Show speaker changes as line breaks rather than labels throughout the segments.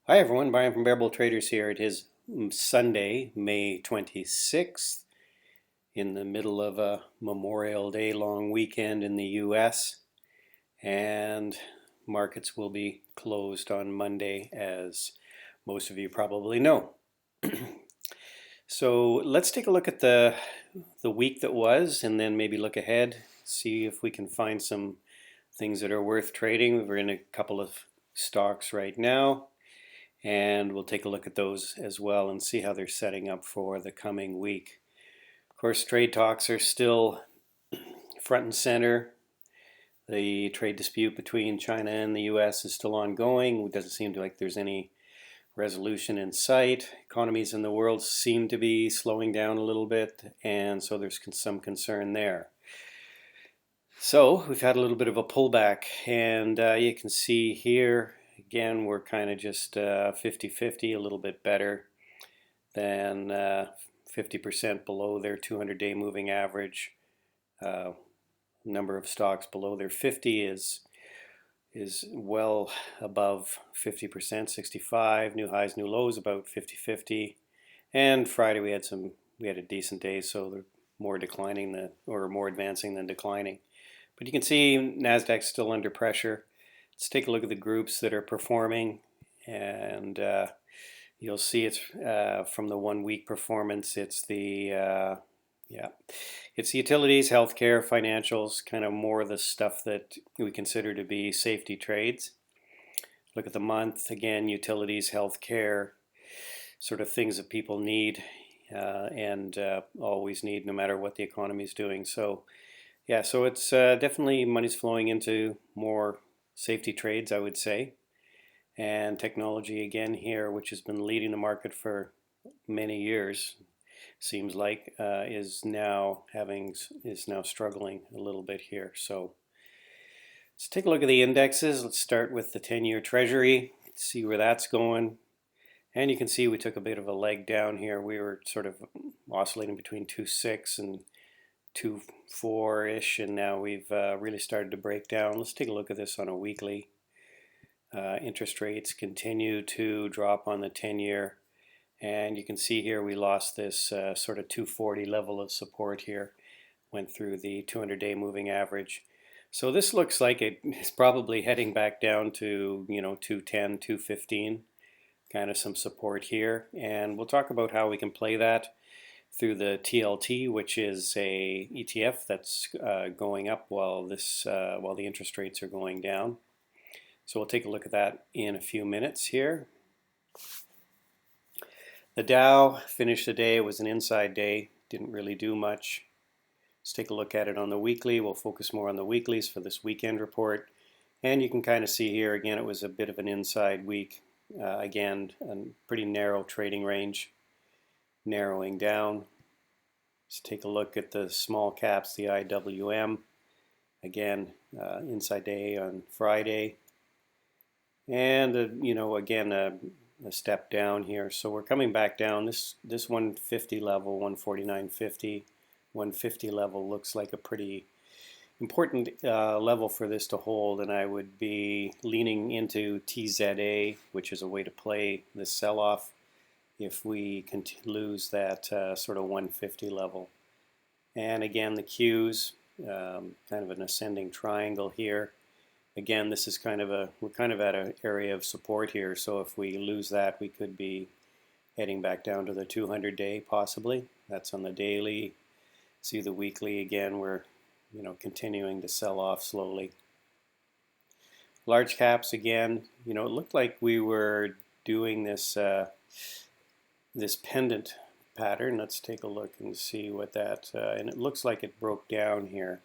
Hi everyone, Brian from Bear Bull Traders here. It is Sunday, May 26th, in the middle of a Memorial Day long weekend in the US, and markets will be closed on Monday, as most of you probably know. So let's take a look at the week that was, and then maybe look ahead, see if we can find some things that are worth trading. We're in a couple of stocks right now, and we'll take a look at those as well and see how they're setting up for the coming week. Of course, trade talks are still front and center. The trade dispute between China and the US is still ongoing. It doesn't seem like there's any resolution in sight. Economies in the world seem to be slowing down a little bit, and so there's some concern there. So we've had a little bit of a pullback, and you can see here again we're kind of just 50-50, a little bit better than 50% below their 200-day moving average. Number of stocks below their 50 is well above 50%, 65. New highs, new lows, about 50-50. And Friday we had a decent day, so they're more declining than, or more advancing than declining. But you can see Nasdaq's still under pressure. Let's take a look at the groups that are performing, and you'll see it's from the 1 week performance. It's the it's the utilities, healthcare, financials, kind of more the stuff that we consider to be safety trades. Look at the month again: utilities, healthcare, sort of things that people need and always need, no matter what the economy is doing. So yeah, so it's definitely money's flowing into more safety trades, I would say. And technology again here, which has been leading the market for many years, seems like is now struggling a little bit here. So let's take a look at the indexes. Let's start with the 10-year Treasury, see where that's going. And you can see we took a bit of a leg down here. We were sort of oscillating between 2.6 and 2.4-ish, and now we've really started to break down. Let's take a look at this on a weekly. Interest rates continue to drop on the 10-year, and you can see here we lost this sort of 240 level of support here, went through the 200-day moving average. So this looks like it is probably heading back down to 210, 215, kind of some support here, and we'll talk about how we can play that through the TLT, which is a ETF that's going up while the interest rates are going down. So we'll take a look at that in a few minutes here. The Dow finished the day. It was an inside day. Didn't really do much. Let's take a look at it on the weekly. We'll focus more on the weeklies for this weekend report. And you can kind of see here, again, it was a bit of an inside week. Again, a pretty narrow trading range, narrowing down. Let's take a look at the small caps, the IWM. Again, inside day on Friday. And, again, a step down here. So we're coming back down. This 150 level, 149.50, 150 level looks like a pretty important level for this to hold, and I would be leaning into TZA, which is a way to play this sell-off if we can lose that sort of 150 level. And again, the Qs, kind of an ascending triangle here. Again, this is we're kind of at an area of support here, so if we lose that, we could be heading back down to the 200-day possibly. That's on the daily. See the weekly again, we're continuing to sell off slowly. Large caps again, it looked like we were doing this this pendant pattern. Let's take a look and see what that, and it looks like it broke down here.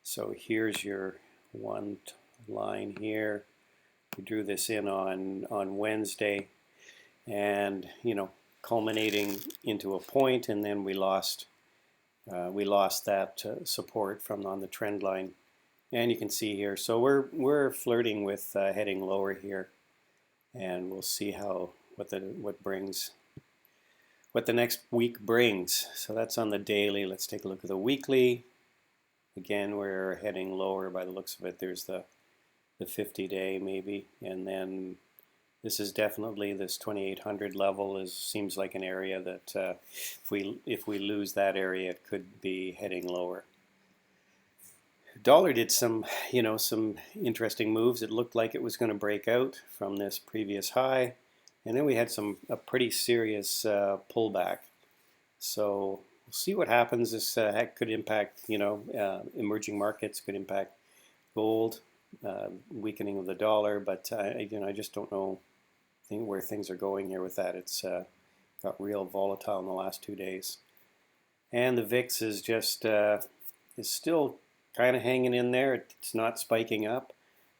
So here's your one line here. We drew this in on Wednesday, and culminating into a point, and then we lost that support from on the trend line, and you can see here. So we're flirting with heading lower here, and we'll see what the next week brings. So that's on the daily. Let's take a look at the weekly. Again, we're heading lower by the looks of it. There's the 50-day maybe, and then this is definitely, this 2800 level seems like an area that if we lose that area, it could be heading lower. Dollar did some interesting moves. It looked like it was going to break out from this previous high, and then we had a pretty serious pullback. So we'll see what happens. This could impact emerging markets, could impact gold, weakening of the dollar, but I just don't know where things are going here with that. It's got real volatile in the last 2 days, and the VIX is is still kind of hanging in there. It's not spiking up,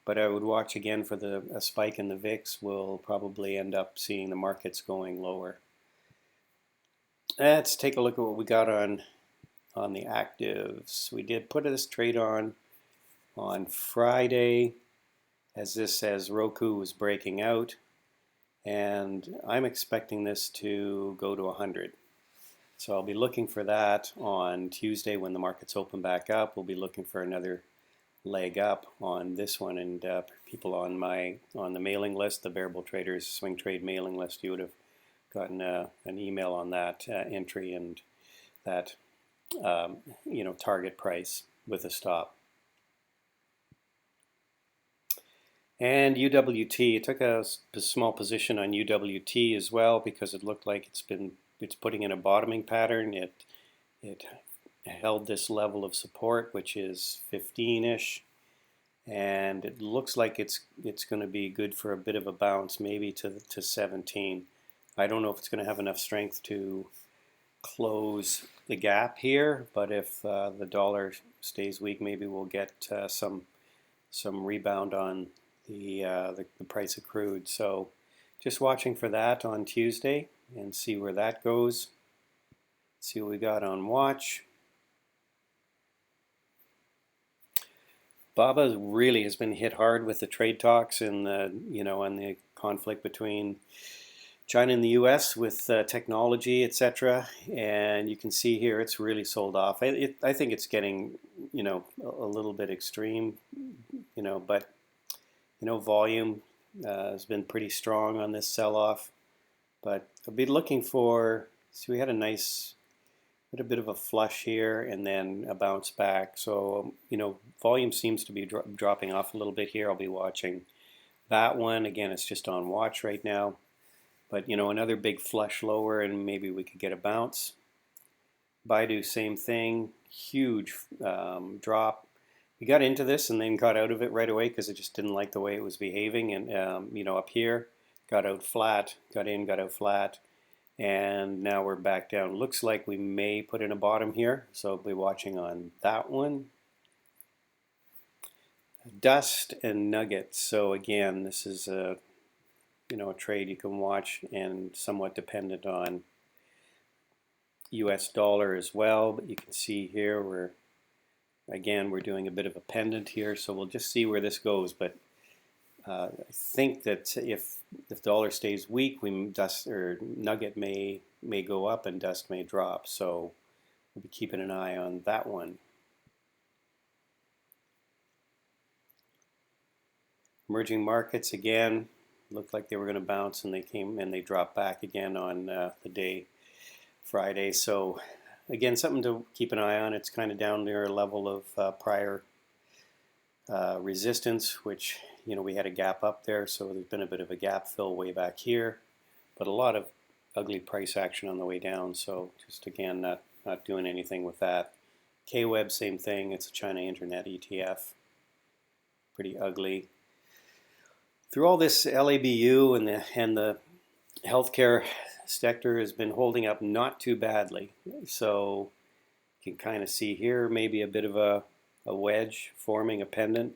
but I would watch again for a spike in the VIX. We'll probably end up seeing the markets going lower. Let's take a look at what we got on the actives. We did put this trade on Friday as Roku was breaking out, and I'm expecting this to go to 100. So I'll be looking for that on Tuesday when the markets open back up. We'll be looking for another leg up on this one, and people on the mailing list, the Bearable Traders Swing Trade mailing list, you would have gotten an email on that entry and that target price with a stop. And UWT, I took a small position on UWT as well because it looked like it's putting in a bottoming pattern. It held this level of support, which is 15-ish, and it looks like it's going to be good for a bit of a bounce, maybe to 17. I don't know if it's going to have enough strength to close the gap here, but if the dollar stays weak, maybe we'll get some rebound on the price of crude. So just watching for that on Tuesday and see where that goes. See what we got on watch. BABA really has been hit hard with the trade talks and the conflict between China and the U.S. with technology, etc. And you can see here it's really sold off. I think it's getting a little bit extreme, but volume has been pretty strong on this sell-off. But I'll be looking for. See, we had a bit of a flush here and then a bounce back. So volume seems to be dropping off a little bit here. I'll be watching that one again. It's just on watch right now. But another big flush lower and maybe we could get a bounce. Baidu, same thing, huge drop. We got into this and then got out of it right away because it just didn't like the way it was behaving. And up here, got out flat, got in, got out flat, and now we're back down. Looks like we may put in a bottom here, so I'll be watching on that one. Dust and nuggets. So again, this is a trade you can watch and somewhat dependent on US dollar as well, but you can see here we're doing a bit of a pendant here, so we'll just see where this goes. But I think that if the dollar stays weak, dust or nugget may go up and dust may drop, so we'll be keeping an eye on that one. Emerging markets again looked like they were going to bounce, and they dropped back again on the day Friday. So again, something to keep an eye on. It's kind of down near a level of prior resistance, which we had a gap up there, so there's been a bit of a gap fill way back here, but a lot of ugly price action on the way down. So just again, not doing anything with that. KWEB, same thing. It's a China Internet ETF. Pretty ugly. Through all this, LABU and the healthcare sector has been holding up not too badly. So you can kind of see here maybe a bit of a wedge forming a pendant,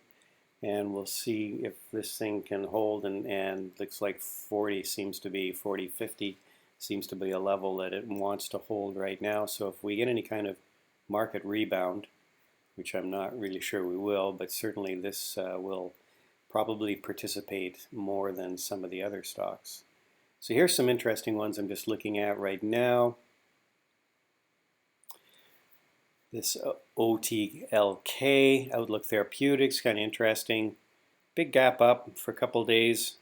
and we'll see if this thing can hold, and looks like 40 seems to be 50 seems to be a level that it wants to hold right now. So if we get any kind of market rebound, which I'm not really sure we will, but certainly this will probably participate more than some of the other stocks. So here's some interesting ones I'm just looking at right now. This OTLK, Outlook Therapeutics, kind of interesting. Big gap up for a couple days.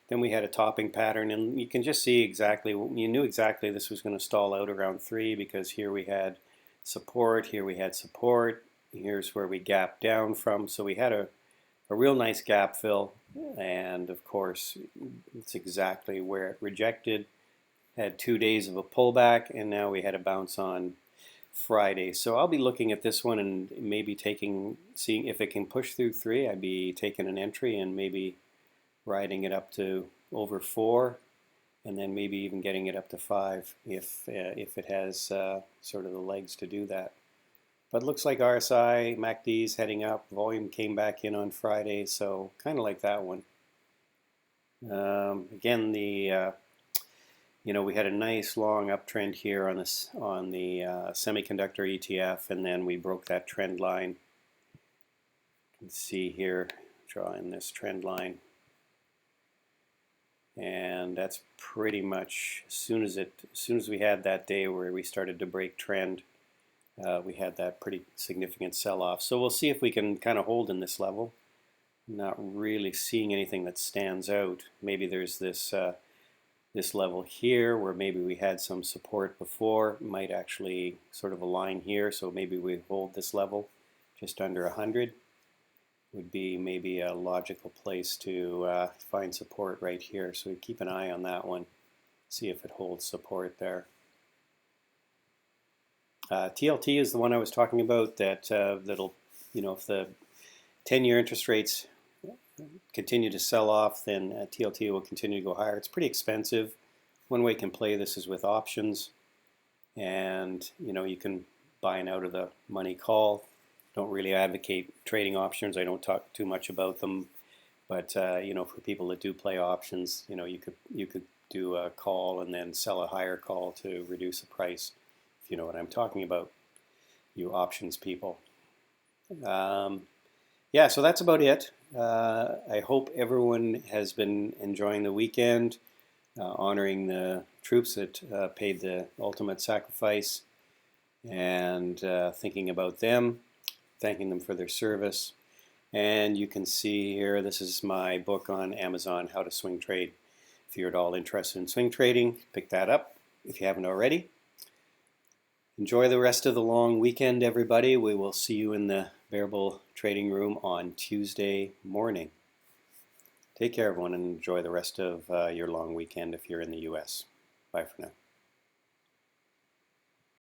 Then we had a topping pattern, and you can just see exactly, you knew exactly this was going to stall out around 3 because here we had support, here we had support, here's where we gapped down from. So we had a real nice gap fill, and of course it's exactly where it rejected. Had 2 days of a pullback, and now we had a bounce on Friday. So I'll be looking at this one and maybe seeing if it can push through 3. I'd be taking an entry and maybe riding it up to over 4, and then maybe even getting it up to 5 if it has sort of the legs to do that. But it looks like RSI, MACD's heading up. Volume came back in on Friday, so kind of like that one. Again, we had a nice long uptrend here on this the semiconductor ETF, and then we broke that trend line. You can see here, drawing this trend line, and that's pretty much as soon as we had that day where we started to break trend, we had that pretty significant sell-off. So we'll see if we can kind of hold in this level. Not really seeing anything that stands out. Maybe there's this level here where maybe we had some support before, might actually sort of align here, so maybe we hold this level just under 100 would be maybe a logical place to find support right here. So we keep an eye on that one, see if it holds support there. TLT is the one I was talking about that'll, if the 10-year interest rates continue to sell off, then TLT will continue to go higher. It's pretty expensive. One way you can play this is with options, and you can buy an out of the money call. Don't really advocate trading options. I don't talk too much about them, but for people that do play options, you could do a call and then sell a higher call to reduce the price. If you know what I'm talking about, you options people. Yeah, so that's about it. I hope everyone has been enjoying the weekend, honoring the troops that paid the ultimate sacrifice, and thinking about them, thanking them for their service. And you can see here, this is my book on Amazon, How to Swing Trade. If you're at all interested in swing trading, pick that up if you haven't already. Enjoy the rest of the long weekend, everybody. We will see you in the Bear Bull Trading Room on Tuesday morning. Take care, everyone, and enjoy the rest of your long weekend if you're in the U.S. Bye for now.